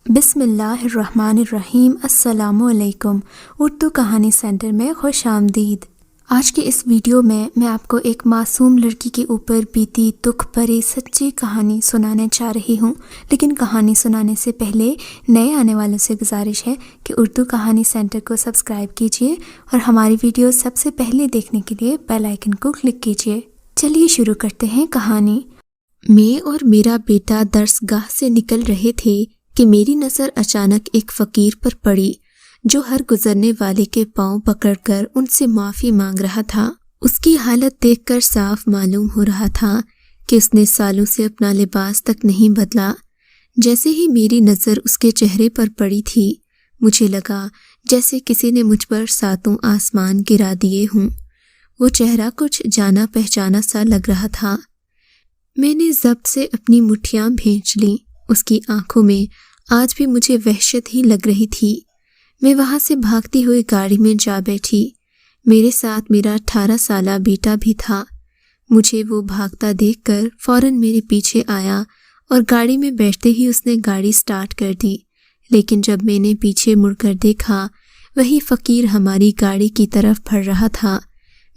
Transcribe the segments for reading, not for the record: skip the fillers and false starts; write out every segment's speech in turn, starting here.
بسم اللہ الرحمن الرحیم۔ السلام علیکم۔ اردو کہانی سینٹر میں خوش آمدید۔ آج کے اس ویڈیو میں آپ کو ایک معصوم لڑکی کے اوپر بیتی دکھ بھری سچی کہانی سنانے چاہ رہی ہوں، لیکن کہانی سنانے سے پہلے نئے آنے والوں سے گزارش ہے کہ اردو کہانی سینٹر کو سبسکرائب کیجیے اور ہماری ویڈیو سب سے پہلے دیکھنے کے لیے بیل آئیکن کو کلک کیجیے۔ چلیے شروع کرتے ہیں کہانی۔ میں اور میرا بیٹا درس گاہ سے نکل رہے تھے کہ میری نظر اچانک ایک فقیر پر پڑی جو ہر گزرنے والے کے پاؤں پکڑ کر ان سے معافی مانگ رہا تھا۔ اس کی حالت دیکھ کر صاف معلوم ہو رہا تھا کہ اس نے سالوں سے اپنا لباس تک نہیں بدلا۔ جیسے ہی میری نظر اس کے چہرے پر پڑی تھی، مجھے لگا جیسے کسی نے مجھ پر ساتوں آسمان گرا دیے ہوں۔ وہ چہرہ کچھ جانا پہچانا سا لگ رہا تھا۔ میں نے ضبط سے اپنی مٹھیاں بھینچ لیں۔ اس کی آنکھوں میں آج بھی مجھے وحشت ہی لگ رہی تھی۔ میں وہاں سے بھاگتی ہوئی گاڑی میں جا بیٹھی۔ میرے ساتھ میرا 18 سالہ بیٹا بھی تھا۔ مجھے وہ بھاگتا دیکھ کر فوراً میرے پیچھے آیا اور گاڑی میں بیٹھتے ہی اس نے گاڑی سٹارٹ کر دی، لیکن جب میں نے پیچھے مڑ کر دیکھا، وہی فقیر ہماری گاڑی کی طرف بڑھ رہا تھا۔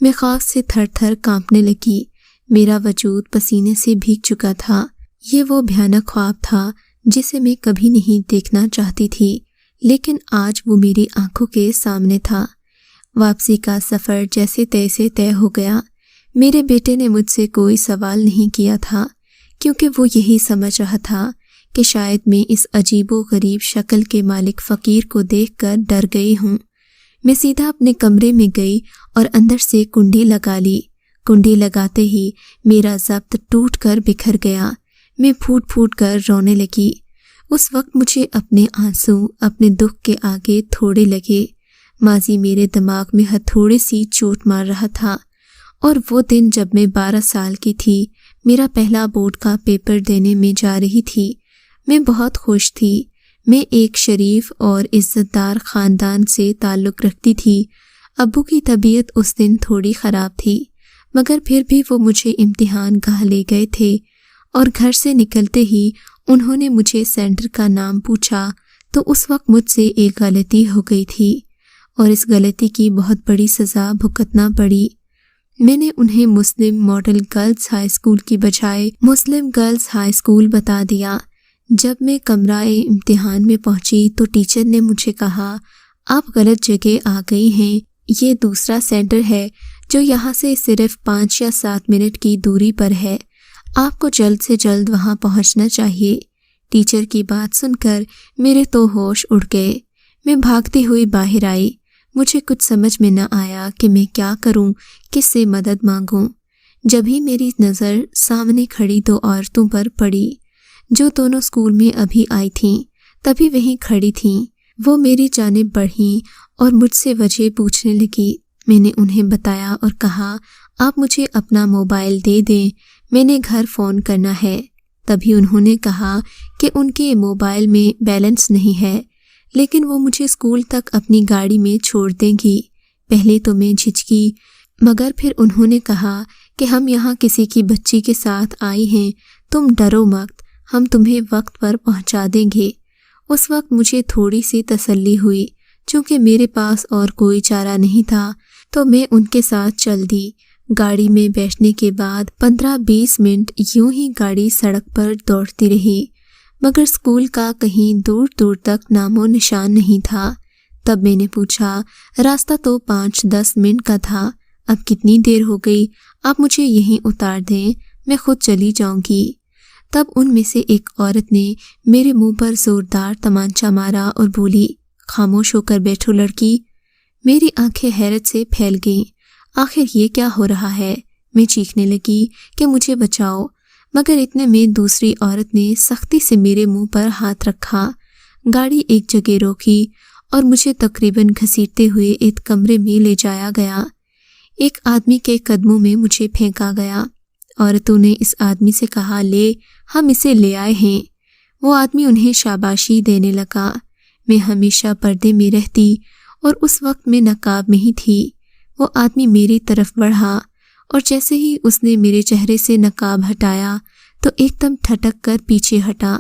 میں خوف سے تھر تھر کانپنے لگی۔ میرا وجود پسینے سے بھیگ چکا تھا۔ یہ وہ بھیانک خواب تھا جسے میں کبھی نہیں دیکھنا چاہتی تھی، لیکن آج وہ میری آنکھوں کے سامنے تھا۔ واپسی کا سفر جیسے تیسے طے ہو گیا۔ میرے بیٹے نے مجھ سے کوئی سوال نہیں کیا تھا، کیونکہ وہ یہی سمجھ رہا تھا کہ شاید میں اس عجیب و غریب شکل کے مالک فقیر کو دیکھ کر ڈر گئی ہوں۔ میں سیدھا اپنے کمرے میں گئی اور اندر سے کنڈی لگا لی۔ کنڈی لگاتے ہی میرا ضبط ٹوٹ کر بکھر گیا۔ میں پھوٹ پھوٹ کر رونے لگی۔ اس وقت مجھے اپنے آنسو اپنے دکھ کے آگے تھوڑے لگے۔ ماضی میرے دماغ میں ہتھوڑے سی چوٹ مار رہا تھا، اور وہ دن جب میں 12 سال کی تھی، میرا پہلا بورڈ کا پیپر دینے میں جا رہی تھی۔ میں بہت خوش تھی۔ میں ایک شریف اور عزت دار خاندان سے تعلق رکھتی تھی۔ ابو کی طبیعت اس دن تھوڑی خراب تھی، مگر پھر بھی وہ مجھے امتحان گاہ لے گئے تھے، اور گھر سے نکلتے ہی انہوں نے مجھے سینٹر کا نام پوچھا تو اس وقت مجھ سے ایک غلطی ہو گئی تھی، اور اس غلطی کی بہت بڑی سزا بھگتنا پڑی۔ میں نے انہیں مسلم ماڈل گرلز ہائی اسکول کی بجائے مسلم گرلز ہائی اسکول بتا دیا۔ جب میں کمرہ امتحان میں پہنچی تو ٹیچر نے مجھے کہا، آپ غلط جگہ آ گئی ہیں، یہ دوسرا سینٹر ہے جو یہاں سے صرف 5 یا 7 منٹ کی دوری پر ہے، آپ کو جلد سے جلد وہاں پہنچنا چاہیے۔ ٹیچر کی بات سن کر میرے تو ہوش اڑ گئے۔ میں بھاگتی ہوئی باہر آئی۔ مجھے کچھ سمجھ میں نہ آیا کہ میں کیا کروں، کس سے مدد مانگوں۔ جب ہی میری نظر سامنے کھڑی 2 عورتوں پر پڑی جو دونوں اسکول میں ابھی آئی تھیں، تبھی وہیں کھڑی تھیں۔ وہ میری جانب بڑھیں اور مجھ سے وجہ پوچھنے لگی۔ میں نے انہیں بتایا اور کہا، آپ مجھے اپنا موبائل دے دیں، میں نے گھر فون کرنا ہے۔ تبھی انہوں نے کہا کہ ان کے موبائل میں بیلنس نہیں ہے، لیکن وہ مجھے اسکول تک اپنی گاڑی میں چھوڑ دیں گی۔ پہلے تو میں جھجکی، مگر پھر انہوں نے کہا کہ ہم یہاں کسی کی بچی کے ساتھ آئی ہیں، تم ڈرو مت، ہم تمہیں وقت پر پہنچا دیں گے۔ اس وقت مجھے تھوڑی سی تسلی ہوئی۔ چونکہ میرے پاس اور کوئی چارہ نہیں تھا تو میں ان کے ساتھ چل دی۔ گاڑی میں بیٹھنے کے بعد 15-20 منٹ یوں ہی گاڑی سڑک پر دوڑتی رہی، مگر اسکول کا کہیں دور دور تک نام و نشان نہیں تھا۔ تب میں نے پوچھا، راستہ تو 5-10 منٹ کا تھا، اب کتنی دیر ہو گئی؟ آپ مجھے یہیں اتار دیں، میں خود چلی جاؤں گی۔ تب ان میں سے ایک عورت نے میرے منہ پر زوردار تمانچہ مارا اور بولی، خاموش ہو کر بیٹھو لڑکی۔ میری آنکھیں حیرت سے پھیل گئیں۔ آخر یہ کیا ہو رہا ہے؟ میں چیخنے لگی کہ مجھے بچاؤ، مگر اتنے میں دوسری عورت نے سختی سے میرے منہ پر ہاتھ رکھا۔ گاڑی ایک جگہ روکی اور مجھے تقریباً گھسیٹتے ہوئے ایک کمرے میں لے جایا گیا۔ ایک آدمی کے قدموں میں مجھے پھینکا گیا۔ عورتوں نے اس آدمی سے کہا، لے، ہم اسے لے آئے ہیں۔ وہ آدمی انہیں شاباشی دینے لگا۔ میں ہمیشہ پردے میں رہتی اور اس وقت میں نقاب میں ہی تھی۔ وہ آدمی میری طرف بڑھا اور جیسے ہی اس نے میرے چہرے سے نقاب ہٹایا تو ایک دم ٹھٹک کر پیچھے ہٹا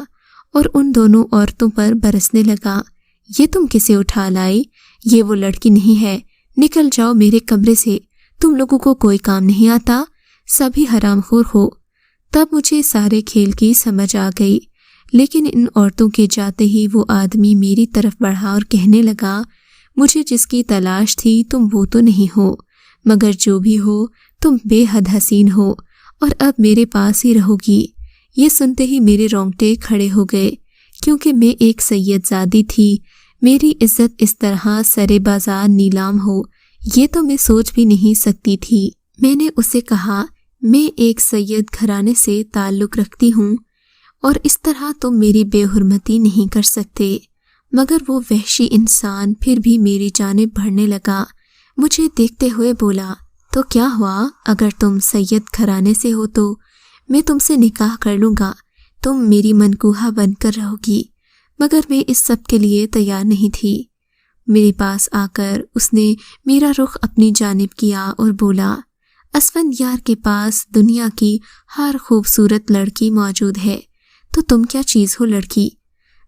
اور ان دونوں عورتوں پر برسنے لگا۔ یہ تم کسے اٹھا لائی؟ یہ وہ لڑکی نہیں ہے، نکل جاؤ میرے کمرے سے، تم لوگوں کو کوئی کام نہیں آتا، سبھی حرام خور ہو۔ تب مجھے سارے کھیل کی سمجھ آ گئی، لیکن ان عورتوں کے جاتے ہی وہ آدمی میری طرف بڑھا اور کہنے لگا، مجھے جس کی تلاش تھی تم وہ تو نہیں ہو، مگر جو بھی ہو تم بے حد حسین ہو اور اب میرے پاس ہی رہو گی۔ یہ سنتے ہی میرے رونگٹے کھڑے ہو گئے، کیونکہ میں ایک سید زادی تھی، میری عزت اس طرح سرے بازار نیلام ہو یہ تو میں سوچ بھی نہیں سکتی تھی۔ میں نے اسے کہا، میں ایک سید گھرانے سے تعلق رکھتی ہوں اور اس طرح تم میری بے حرمتی نہیں کر سکتے، مگر وہ وحشی انسان پھر بھی میری جانب بڑھنے لگا، مجھے دیکھتے ہوئے بولا، تو کیا ہوا؟ اگر تم سید گھرانے سے ہو تو میں تم سے نکاح کر لوں گا، تم میری منکوحہ بن کر رہو گی۔ مگر میں اس سب کے لیے تیار نہیں تھی۔ میرے پاس آ کر اس نے میرا رخ اپنی جانب کیا اور بولا، اسفندیار کے پاس دنیا کی ہر خوبصورت لڑکی موجود ہے، تو تم کیا چیز ہو لڑکی؟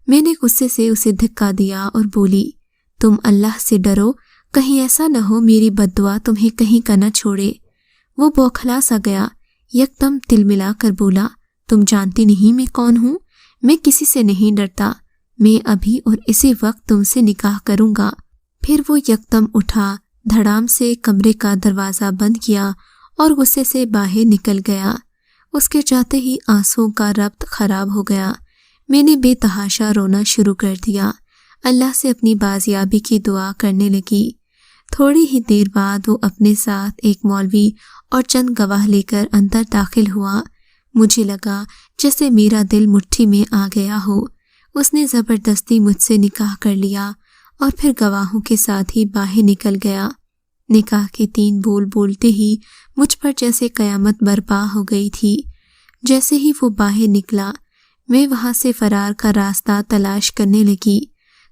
میں نے غصے سے اسے دھکا دیا اور بولی، تم اللہ سے ڈرو، کہیں ایسا نہ ہو میری بد دعا تمہیں کہیں کا نہ چھوڑے۔ وہ بوکھلا سا گیا، یکدم تل ملا کر بولا، تم جانتی نہیں میں کون ہوں؟ میں کسی سے نہیں ڈرتا، میں ابھی اور اسی وقت تم سے نکاح کروں گا۔ پھر وہ یکدم اٹھا، دھڑام سے کمرے کا دروازہ بند کیا اور غصے سے باہر نکل گیا۔ اس کے جاتے ہی آنسوؤں کا ربط خراب ہو گیا۔ میں نے بے تحاشا رونا شروع کر دیا، اللہ سے اپنی بازیابی کی دعا کرنے لگی۔ تھوڑی ہی دیر بعد وہ اپنے ساتھ ایک مولوی اور چند گواہ لے کر اندر داخل ہوا۔ مجھے لگا جیسے میرا دل مٹھی میں آ گیا ہو۔ اس نے زبردستی مجھ سے نکاح کر لیا اور پھر گواہوں کے ساتھ ہی باہر نکل گیا۔ نکاح کے 3 بول بولتے ہی مجھ پر جیسے قیامت برپا ہو گئی تھی۔ جیسے ہی وہ باہر نکلا، میں وہاں سے فرار کا راستہ تلاش کرنے لگی۔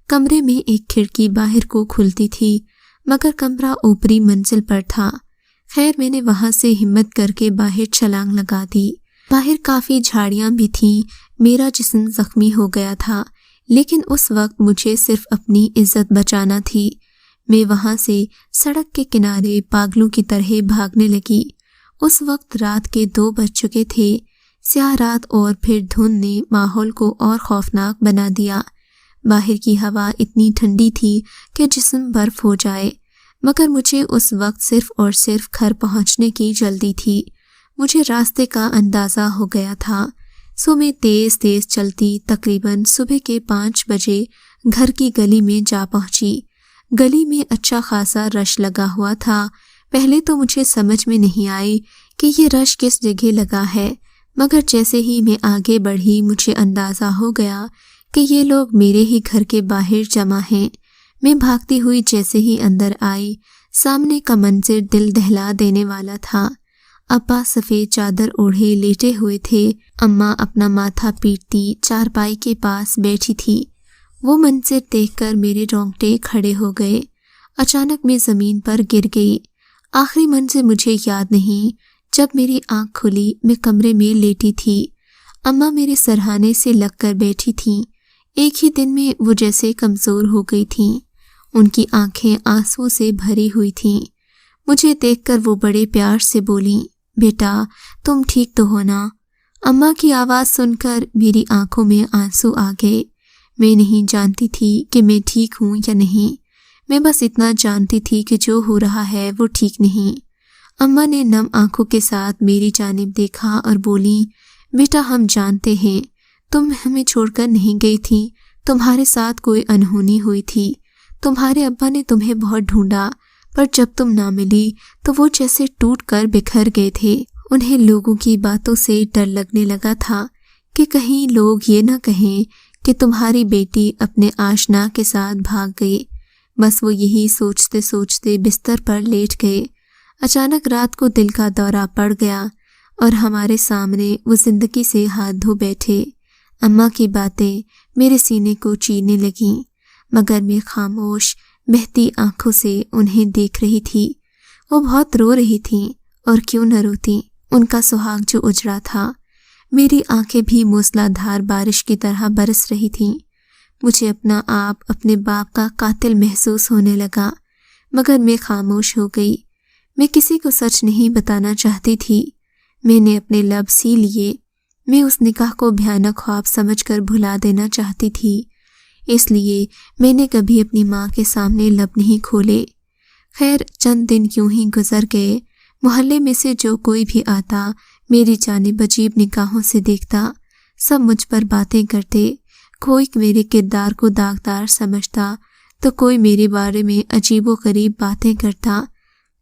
کمرے میں ایک کھڑکی باہر کو کھلتی تھی، مگر کمرہ اوپری منزل پر تھا۔ خیر میں نے وہاں سے ہمت کر کے باہر چھلانگ لگا دی۔ باہر کافی جھاڑیاں بھی تھیں، میرا جسم زخمی ہو گیا تھا، لیکن اس وقت مجھے صرف اپنی عزت بچانا تھی۔ میں وہاں سے سڑک کے کنارے پاگلوں کی طرح بھاگنے لگی۔ اس وقت رات کے 2 بج چکے تھے۔ سیاہ رات اور پھر دھند نے ماحول کو اور خوفناک بنا دیا۔ باہر کی ہوا اتنی ٹھنڈی تھی کہ جسم برف ہو جائے، مگر مجھے اس وقت صرف اور صرف گھر پہنچنے کی جلدی تھی۔ مجھے راستے کا اندازہ ہو گیا تھا، سو میں تیز تیز چلتی تقریباً صبح کے 5 بجے گھر کی گلی میں جا پہنچی۔ گلی میں اچھا خاصا رش لگا ہوا تھا۔ پہلے تو مجھے سمجھ میں نہیں آئی کہ یہ رش کس جگہ لگا ہے، مگر جیسے ہی میں آگے بڑھی مجھے اندازہ ہو گیا کہ یہ لوگ میرے ہی گھر کے باہر جمع ہیں۔ میں بھاگتی ہوئی جیسے ہی اندر آئی، سامنے کا منظر دل دہلا دینے والا تھا۔ ابا سفید چادر اوڑھے لیٹے ہوئے تھے، اماں اپنا ماتھا پیٹتی چارپائی کے پاس بیٹھی تھی۔ وہ منظر دیکھ کر میرے رونگٹے کھڑے ہو گئے۔ اچانک میں زمین پر گر گئی۔ آخری منظر مجھے یاد نہیں، جب میری آنکھ کھلی میں کمرے میں لیٹی تھی۔ اماں میرے سرہانے سے لگ کر بیٹھی تھیں۔ ایک ہی دن میں وہ جیسے کمزور ہو گئی تھیں۔ ان کی آنکھیں آنسوؤں سے بھری ہوئی تھیں۔ مجھے دیکھ کر وہ بڑے پیار سے بولیں، بیٹا تم ٹھیک تو ہو نا؟ اماں کی آواز سن کر میری آنکھوں میں آنسو آ گئے۔ میں نہیں جانتی تھی کہ میں ٹھیک ہوں یا نہیں، میں بس اتنا جانتی تھی کہ جو ہو رہا ہے وہ ٹھیک نہیں۔ اماں نے نم آنکھوں کے ساتھ میری جانب دیکھا اور بولیں، بیٹا ہم جانتے ہیں تم ہمیں چھوڑ کر نہیں گئی تھی، تمہارے ساتھ کوئی انہونی ہوئی تھی، تمہارے ابا نے تمہیں بہت ڈھونڈا، پر جب تم نہ ملی تو وہ جیسے ٹوٹ کر بکھر گئے تھے۔ انہیں لوگوں کی باتوں سے ڈر لگنے لگا تھا کہ کہیں لوگ یہ نہ کہیں کہ تمہاری بیٹی اپنے آشنا کے ساتھ بھاگ گئی۔ بس وہ یہی سوچتے سوچتے بستر پر لیٹ گئے۔ اچانک رات کو دل کا دورہ پڑ گیا اور ہمارے سامنے وہ زندگی سے ہاتھ دھو بیٹھے۔ اماں کی باتیں میرے سینے کو چیرنے لگیں، مگر میں خاموش بہتی آنکھوں سے انہیں دیکھ رہی تھی۔ وہ بہت رو رہی تھیں، اور کیوں نہ روتی، ان کا سہاگ جو اجڑا تھا۔ میری آنکھیں بھی موسلادھار بارش کی طرح برس رہی تھیں۔ مجھے اپنا آپ اپنے باپ کا قاتل محسوس ہونے لگا، مگر میں خاموش ہو گئی۔ میں کسی کو سچ نہیں بتانا چاہتی تھی۔ میں نے اپنے لب سی لیے۔ میں اس نکاح کو بھیانک خواب سمجھ کر بھلا دینا چاہتی تھی، اس لیے میں نے کبھی اپنی ماں کے سامنے لب نہیں کھولے۔ خیر، چند دن یوں ہی گزر گئے۔ محلے میں سے جو کوئی بھی آتا میری جانب عجیب نگاہوں سے دیکھتا۔ سب مجھ پر باتیں کرتے، کوئی میرے کردار کو داغدار سمجھتا تو کوئی میرے بارے میں عجیب و غریب باتیں کرتا۔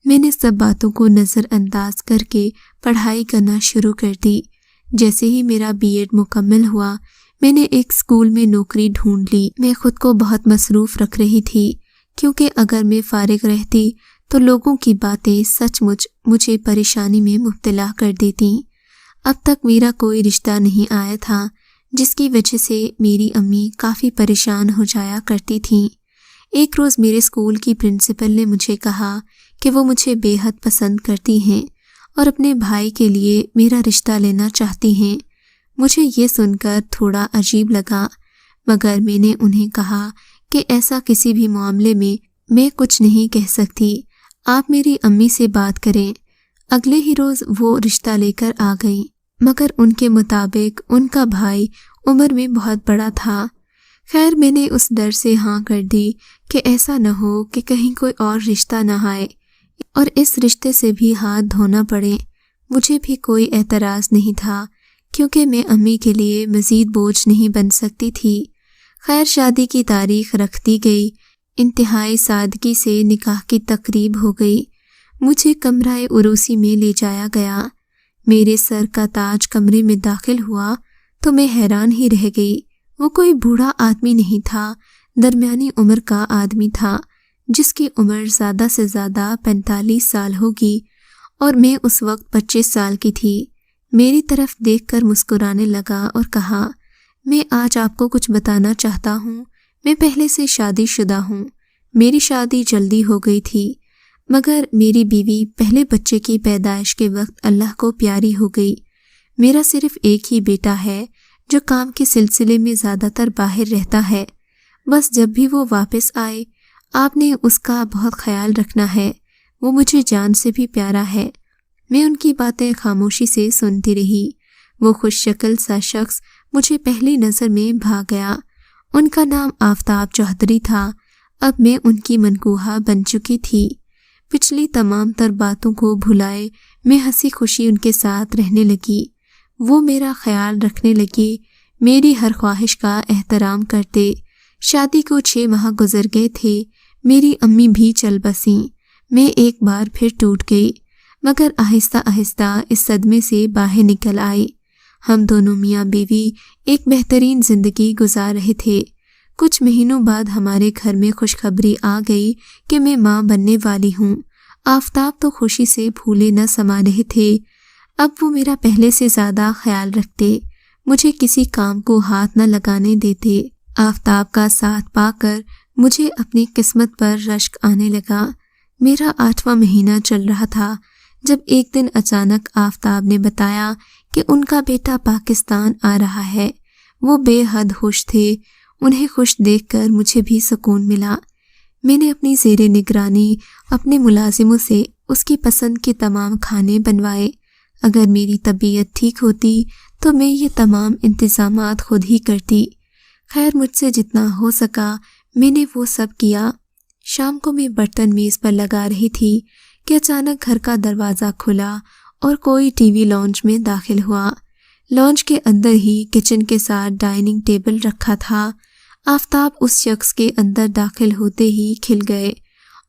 میں نے سب باتوں کو نظر انداز کر کے پڑھائی کرنا شروع کر دی۔ جیسے ہی میرا بی ایڈ مکمل ہوا، میں نے ایک اسکول میں نوکری ڈھونڈ لی۔ میں خود کو بہت مصروف رکھ رہی تھی، کیونکہ اگر میں فارغ رہتی تو لوگوں کی باتیں سچ مچ مجھے پریشانی میں مبتلا کر دیتی۔ اب تک میرا کوئی رشتہ نہیں آیا تھا، جس کی وجہ سے میری امی کافی پریشان ہو جایا کرتی تھیں۔ ایک روز میرے اسکول کی پرنسپل نے مجھے کہا کہ وہ مجھے بے حد پسند کرتی ہیں اور اپنے بھائی کے لیے میرا رشتہ لینا چاہتی ہیں۔ مجھے یہ سن کر تھوڑا عجیب لگا، مگر میں نے انہیں کہا کہ ایسا کسی بھی معاملے میں کچھ نہیں کہہ سکتی، آپ میری امی سے بات کریں۔ اگلے ہی روز وہ رشتہ لے کر آ گئی، مگر ان کے مطابق ان کا بھائی عمر میں بہت بڑا تھا۔ خیر، میں نے اس ڈر سے ہاں کر دی کہ ایسا نہ ہو کہ کہیں کوئی اور رشتہ نہ آئے اور اس رشتے سے بھی ہاتھ دھونا پڑے۔ مجھے بھی کوئی اعتراض نہیں تھا، کیونکہ میں امی کے لیے مزید بوجھ نہیں بن سکتی تھی۔ خیر، شادی کی تاریخ رکھ دی گئی۔ انتہائی سادگی سے نکاح کی تقریب ہو گئی۔ مجھے کمرہ عروسی میں لے جایا گیا۔ میرے سر کا تاج کمرے میں داخل ہوا تو میں حیران ہی رہ گئی۔ وہ کوئی بوڑھا آدمی نہیں تھا، درمیانی عمر کا آدمی تھا، جس کی عمر زیادہ سے زیادہ 45 سال ہوگی اور میں اس وقت 25 سال کی تھی۔ میری طرف دیکھ کر مسکرانے لگا اور کہا، میں آج آپ کو کچھ بتانا چاہتا ہوں۔ میں پہلے سے شادی شدہ ہوں۔ میری شادی جلدی ہو گئی تھی، مگر میری بیوی پہلے بچے کی پیدائش کے وقت اللہ کو پیاری ہو گئی۔ میرا صرف ایک ہی بیٹا ہے جو کام کے سلسلے میں زیادہ تر باہر رہتا ہے۔ بس جب بھی وہ واپس آئے، آپ نے اس کا بہت خیال رکھنا ہے۔ وہ مجھے جان سے بھی پیارا ہے۔ میں ان کی باتیں خاموشی سے سنتی رہی۔ وہ خوش شکل سا شخص مجھے پہلی نظر میں بھا گیا۔ ان کا نام آفتاب چودھری تھا۔ اب میں ان کی منکوحہ بن چکی تھی۔ پچھلی تمام تر باتوں کو بھلائے میں ہنسی خوشی ان کے ساتھ رہنے لگی۔ وہ میرا خیال رکھنے لگے، میری ہر خواہش کا احترام کرتے۔ شادی کو 6 ماہ گزر گئے تھے۔ میری امی بھی چل بسیں۔ میں ایک بار پھر ٹوٹ گئی، مگر آہستہ آہستہ اس صدمے سے باہر نکل آئی۔ ہم دونوں میاں بیوی ایک بہترین زندگی گزار رہے تھے۔ کچھ مہینوں بعد ہمارے گھر میں خوشخبری آ گئی کہ میں ماں بننے والی ہوں۔ آفتاب تو خوشی سے پھولے نہ سما رہے تھے۔ اب وہ میرا پہلے سے زیادہ خیال رکھتے، مجھے کسی کام کو ہاتھ نہ لگانے دیتے۔ آفتاب کا ساتھ پا کر مجھے اپنی قسمت پر رشک آنے لگا۔ میرا 8واں مہینہ چل رہا تھا جب ایک دن اچانک آفتاب نے بتایا کہ ان کا بیٹا پاکستان آ رہا ہے۔ وہ بے حد خوش تھے۔ انہیں خوش دیکھ کر مجھے بھی سکون ملا۔ میں نے اپنی زیر نگرانی اپنے ملازموں سے اس کی پسند کے تمام کھانے بنوائے۔ اگر میری طبیعت ٹھیک ہوتی تو میں یہ تمام انتظامات خود ہی کرتی۔ خیر، مجھ سے جتنا ہو سکا میں نے وہ سب کیا۔ شام کو میں برتن میز پر لگا رہی تھی کہ اچانک گھر کا دروازہ کھلا اور کوئی ٹی وی لانچ میں داخل ہوا۔ لانچ کے اندر ہی کچن کے ساتھ ڈائننگ ٹیبل رکھا تھا۔ آفتاب اس شخص کے اندر داخل ہوتے ہی کھل گئے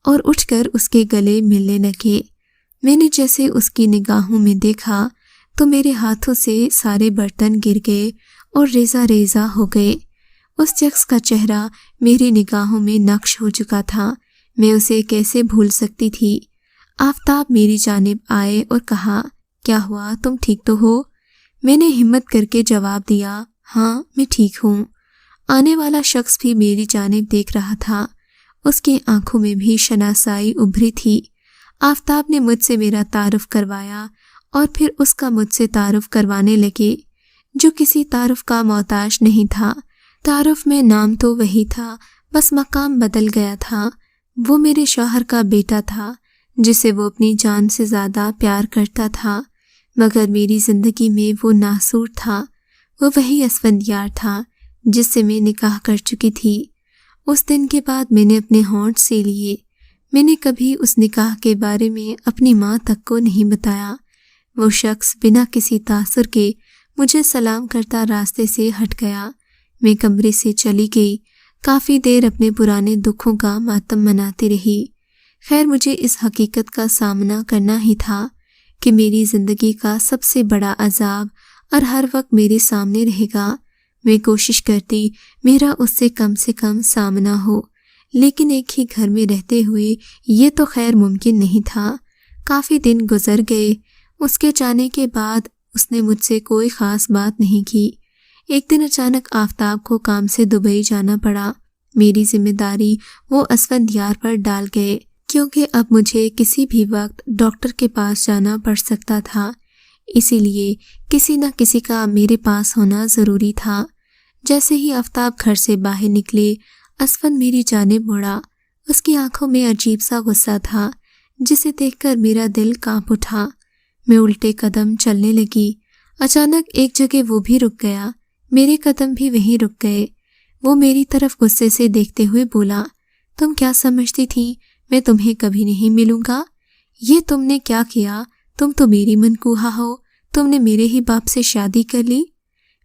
اور اٹھ کر اس کے گلے ملنے لگے۔ میں نے جیسے اس کی نگاہوں میں دیکھا تو میرے ہاتھوں سے سارے برتن گر گئے اور ریزہ ریزہ ہو گئے۔ اس شخص کا چہرہ میری نگاہوں میں نقش ہو چکا تھا۔ میں اسے کیسے بھول سکتی تھی؟ آفتاب میری جانب آئے اور کہا، کیا ہوا، تم ٹھیک تو ہو؟ میں نے ہمت کر کے جواب دیا، ہاں میں ٹھیک ہوں۔ آنے والا شخص بھی میری جانب دیکھ رہا تھا۔ اس کی آنکھوں میں بھی شناسائی ابھری تھی۔ آفتاب نے مجھ سے میرا تعارف کروایا اور پھر اس کا مجھ سے تعارف کروانے لگے۔ جو کسی تعارف کا محتاج نہیں تھا۔ تعارف میں نام تو وہی تھا، بس مقام بدل گیا تھا۔ وہ میرے شوہر کا بیٹا تھا جسے وہ اپنی جان سے زیادہ پیار کرتا تھا، مگر میری زندگی میں وہ ناسور تھا۔ وہ وہی اسفندیار تھا جس سے میں نکاح کر چکی تھی۔ اس دن کے بعد میں نے اپنے ہونٹ سی لیے۔ میں نے کبھی اس نکاح کے بارے میں اپنی ماں تک کو نہیں بتایا۔ وہ شخص بنا کسی تاثر کے مجھے سلام کرتا راستے سے ہٹ گیا۔ میں کمرے سے چلی گئی، کافی دیر اپنے پرانے دکھوں کا ماتم مناتی رہی۔ خیر، مجھے اس حقیقت کا سامنا کرنا ہی تھا کہ میری زندگی کا سب سے بڑا عذاب اور ہر وقت میرے سامنے رہے گا۔ میں کوشش کرتی میرا اس سے کم سامنا ہو، لیکن ایک ہی گھر میں رہتے ہوئے یہ تو خیر ممکن نہیں تھا۔ کافی دن گزر گئے۔ اس کے جانے کے بعد اس نے مجھ سے کوئی خاص بات نہیں کی۔ ایک دن اچانک آفتاب کو کام سے دبئی جانا پڑا۔ میری ذمہ داری وہ اسفندیار پر ڈال گئے، کیونکہ اب مجھے کسی بھی وقت ڈاکٹر کے پاس جانا پڑ سکتا تھا، اسی لیے کسی نہ کسی کا میرے پاس ہونا ضروری تھا۔ جیسے ہی آفتاب گھر سے باہر نکلے، اسفند میری جانب مڑا۔ اس کی آنکھوں میں عجیب سا غصہ تھا جسے دیکھ کر میرا دل کانپ اٹھا۔ میں الٹے قدم چلنے لگی۔ اچانک ایک جگہ وہ بھی رک گیا، میرے قدم بھی وہیں رک گئے۔ وہ میری طرف غصے سے دیکھتے ہوئے بولا، تم کیا سمجھتی تھی میں تمہیں کبھی نہیں ملوں گا؟ یہ تم نے کیا کیا؟ تم تو میری منکوحہ ہو، تم نے میرے ہی باپ سے شادی کر لی۔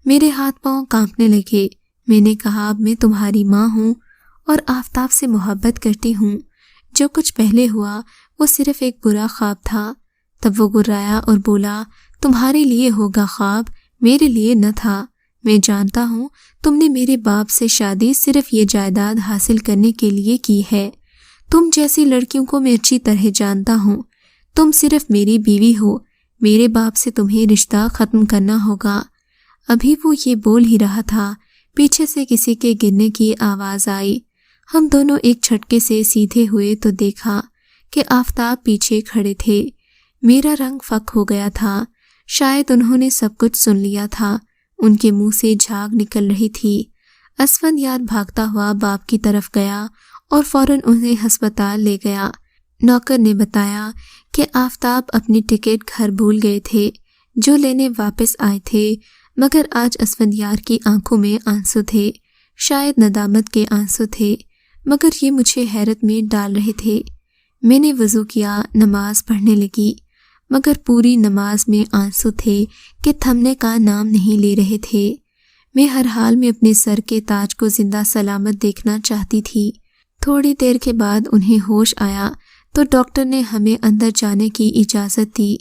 میرے ہاتھ پاؤں کانپنے لگے۔ میں نے کہا، اب میں تمہاری ماں ہوں اور آفتاب سے محبت کرتی ہوں۔ جو کچھ پہلے ہوا وہ صرف ایک برا خواب تھا۔ تب وہ گرایا اور بولا، تمہارے لیے ہوگا خواب، میرے لیے نہ تھا۔ میں جانتا ہوں تم نے میرے باپ سے شادی صرف یہ جائیداد حاصل کرنے کے لیے کی ہے۔ تم جیسی لڑکیوں کو میں اچھی طرح جانتا ہوں۔ تم صرف میری بیوی ہو، میرے باپ سے تمہیں رشتہ ختم کرنا ہوگا۔ ابھی وہ یہ بول ہی رہا تھا، پیچھے سے کسی کے گرنے کی آواز آئی۔ ہم دونوں ایک جھٹکے سے سیدھے ہوئے تو دیکھا کہ آفتاب پیچھے کھڑے تھے۔ میرا رنگ فک ہو گیا تھا۔ شاید انہوں نے سب کچھ سن لیا تھا۔ ان کے منہ سے جھاگ نکل رہی تھی۔ اسفندیار بھاگتا ہوا باپ کی طرف گیا اور فوراً انہیں ہسپتال لے گیا۔ نوکر نے بتایا کہ آفتاب اپنی ٹکٹ گھر بھول گئے تھے، جو لینے واپس آئے تھے، مگر آج اسفندیار کی آنکھوں میں آنسو تھے، شاید ندامت کے آنسو تھے، مگر یہ مجھے حیرت میں ڈال رہے تھے۔ میں نے وضو کیا، نماز پڑھنے لگی، مگر پوری نماز میں آنسو تھے کہ تھمنے کا نام نہیں لے رہے تھے۔ میں ہر حال میں اپنے سر کے تاج کو زندہ سلامت دیکھنا چاہتی تھی۔ تھوڑی دیر کے بعد انہیں ہوش آیا تو ڈاکٹر نے ہمیں اندر جانے کی اجازت دی۔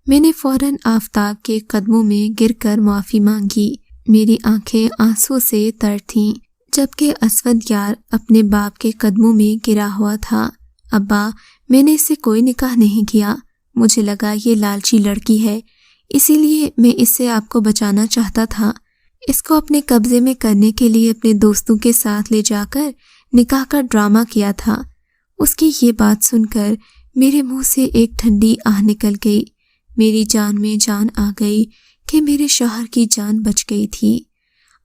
میں نے فوراً آفتاب کے قدموں میں گر کر معافی مانگی۔ میری آنکھیں آنسو سے تر تھیں، جبکہ اسفندیار اپنے باپ کے قدموں میں گرا ہوا تھا۔ ابا، میں نے اس سے کوئی نکاح نہیں کیا۔ مجھے لگا یہ لالچی لڑکی ہے، اسی لیے میں اس سے آپ کو بچانا چاہتا تھا۔ اس کو اپنے قبضے میں کرنے کے لیے اپنے دوستوں کے ساتھ لے جا کر نکاح کا ڈرامہ کیا تھا۔ اس کی یہ بات سن کر میرے منہ سے ایک ٹھنڈی آہ نکل گئی۔ میری جان میں جان آ گئی کہ میرے شوہر کی جان بچ گئی تھی۔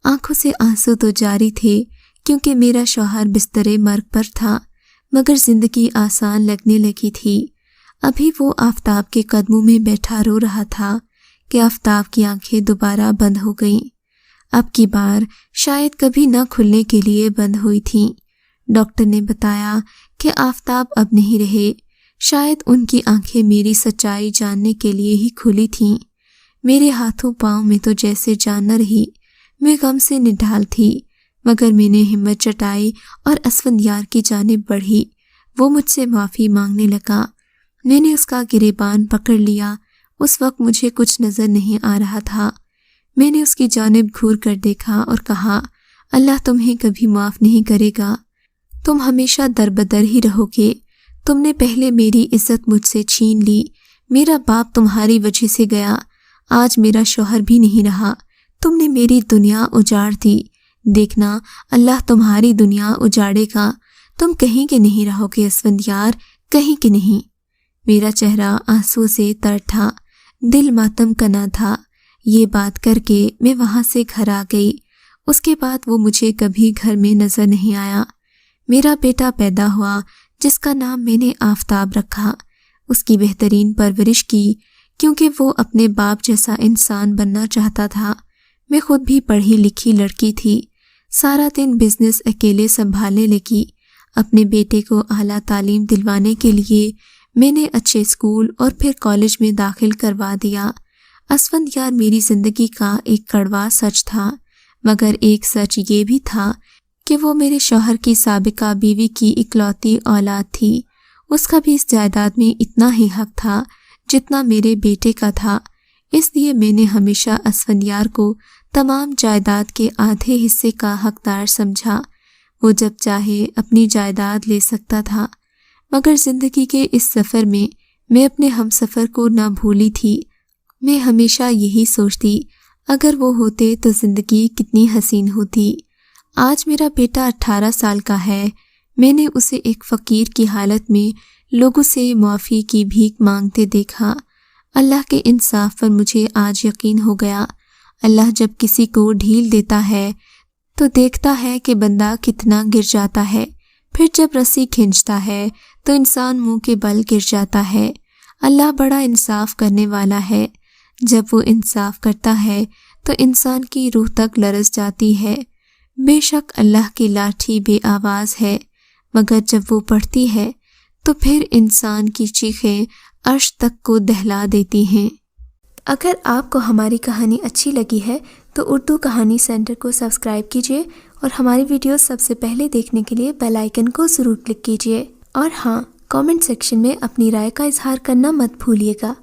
آنکھوں سے آنسو تو جاری تھے کیونکہ میرا شوہر بستر مرگ پر تھا، مگر زندگی آسان لگنے لگی تھی۔ ابھی وہ آفتاب کے قدموں میں بیٹھا رو رہا تھا کہ آفتاب کی آنکھیں دوبارہ بند ہو گئیں۔ اب کی بار شاید کبھی نہ کھلنے کے لیے بند ہوئی تھیں۔ ڈاکٹر نے بتایا کہ آفتاب اب نہیں رہے۔ شاید ان کی آنکھیں میری سچائی جاننے کے لیے ہی کھلی تھیں۔ میرے ہاتھوں پاؤں میں تو جیسے جان نہ رہی۔ میں غم سے نڈھال تھی، مگر میں نے ہمت جٹائی اور اسفندیار کی جانب بڑھی۔ وہ مجھ سے معافی مانگنے لگا۔ میں نے اس کا گریبان پکڑ لیا۔ اس وقت مجھے کچھ نظر نہیں آ رہا تھا۔ میں نے اس کی جانب گھور کر دیکھا اور کہا، اللہ تمہیں کبھی معاف نہیں کرے گا، تم ہمیشہ دربدر ہی رہو گے۔ تم نے پہلے میری عزت مجھ سے چھین لی، میرا باپ تمہاری وجہ سے گیا، آج میرا شوہر بھی نہیں رہا، تم نے میری دنیا اجاڑ دی۔ دیکھنا اللہ تمہاری دنیا اجاڑے گا، تم کہیں کے نہیں رہو گے اسفندیار، کہیں کے نہیں۔ میرا چہرہ آنسو سے تر تھا، دل ماتم کنا تھا، یہ بات کر کے میں وہاں سے گھر آ گئی۔ اس کے بعد وہ مجھے کبھی گھر میں نظر نہیں آیا۔ میرا بیٹا پیدا ہوا جس کا نام میں نے آفتاب رکھا۔ اس کی بہترین پرورش کی کیونکہ وہ اپنے باپ جیسا انسان بننا چاہتا تھا۔ میں خود بھی پڑھی لکھی لڑکی تھی، سارا دن بزنس اکیلے سنبھالنے لگی۔ اپنے بیٹے کو اعلیٰ تعلیم دلوانے کے لیے میں نے اچھے اسکول اور پھر کالج میں داخل کروا دیا۔ اسفند یار میری زندگی کا ایک کڑوا سچ تھا، مگر ایک سچ یہ بھی تھا کہ وہ میرے شوہر کی سابقہ بیوی کی اکلوتی اولاد تھی۔ اس کا بھی اس جائیداد میں اتنا ہی حق تھا جتنا میرے بیٹے کا تھا، اس لیے میں نے ہمیشہ اسفند یار کو تمام جائیداد کے آدھے حصے کا حقدار سمجھا۔ وہ جب چاہے اپنی جائیداد لے سکتا تھا، مگر زندگی کے اس سفر میں اپنے ہم سفر کو نہ بھولی تھی۔ میں ہمیشہ یہی سوچتی اگر وہ ہوتے تو زندگی کتنی حسین ہوتی۔ آج میرا بیٹا 18 سال کا ہے۔ میں نے اسے ایک فقیر کی حالت میں لوگوں سے معافی کی بھیک مانگتے دیکھا۔ اللہ کے انصاف پر مجھے آج یقین ہو گیا۔ اللہ جب کسی کو ڈھیل دیتا ہے تو دیکھتا ہے کہ بندہ کتنا گر جاتا ہے، پھر جب رسی کھینچتا ہے تو انسان منہ کے بل گر جاتا ہے۔ اللہ بڑا انصاف کرنے والا ہے۔ جب وہ انصاف کرتا ہے تو انسان کی روح تک لرز جاتی ہے۔ بے شک اللہ کی لاٹھی بے آواز ہے، مگر جب وہ پڑتی ہے تو پھر انسان کی چیخیں عرش تک کو دہلا دیتی ہیں۔ اگر آپ کو ہماری کہانی اچھی لگی ہے تو اردو کہانی سینٹر کو سبسکرائب کیجیے اور ہماری ویڈیوز سب سے پہلے دیکھنے کے لیے بیل آئیکن کو ضرور کلک کیجیے۔ اور ہاں، کامنٹ سیکشن میں اپنی رائے کا اظہار کرنا مت بھولیے گا۔